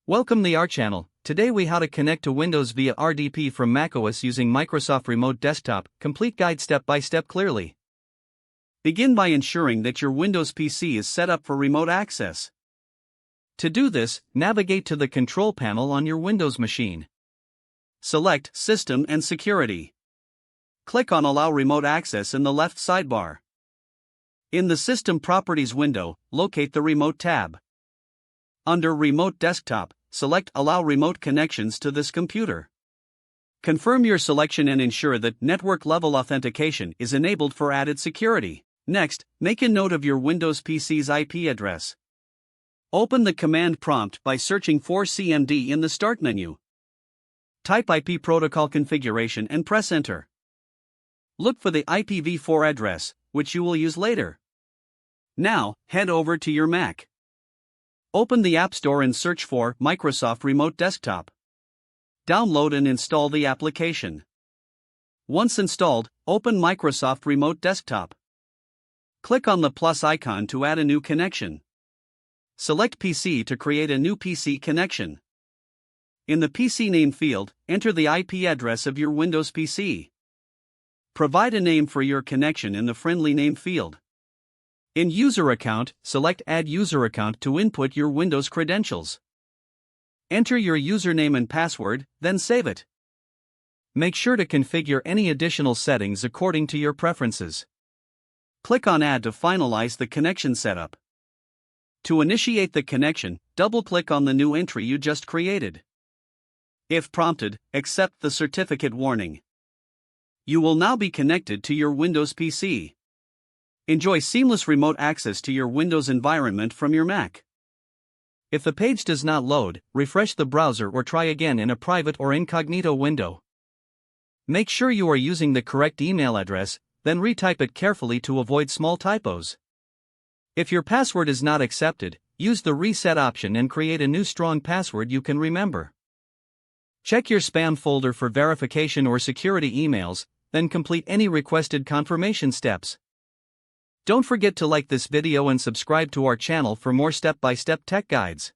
Welcome to our channel. Today we how to connect to Windows via RDP from macOS using Microsoft Remote Desktop. Complete guide step by step clearly. Begin by ensuring that your Windows PC is set up for remote access. To do this, navigate to the control panel on your Windows machine. Select System and Security. Click on Allow Remote Access in the left sidebar. In the System Properties window, locate the Remote tab. Under Remote Desktop, select Allow Remote Connections to this computer. Confirm your selection and ensure that network-level authentication is enabled for added security. Next, make a note of your Windows PC's IP address. Open the command prompt by searching for CMD in the Start menu. Type IP protocol configuration and press Enter. Look for the IPv4 address, which you will use later. Now, head over to your Mac. Open the App Store and search for Microsoft Remote Desktop. Download and install the application. Once installed, open Microsoft Remote Desktop. Click on the plus icon to add a new connection. Select PC to create a new PC connection. In the PC name field, enter the IP address of your Windows PC. Provide a name for your connection in the friendly name field. In User Account, select Add User Account to input your Windows credentials. Enter your username and password, then save it. Make sure to configure any additional settings according to your preferences. Click on Add to finalize the connection setup. To initiate the connection, double-click on the new entry you just created. If prompted, accept the certificate warning. You will now be connected to your Windows PC. Enjoy seamless remote access to your Windows environment from your Mac. If the page does not load, refresh the browser or try again in a private or incognito window. Make sure you are using the correct email address, then retype it carefully to avoid small typos. If your password is not accepted, use the reset option and create a new strong password you can remember. Check your spam folder for verification or security emails, then complete any requested confirmation steps. Don't forget to like this video and subscribe to our channel for more step-by-step tech guides.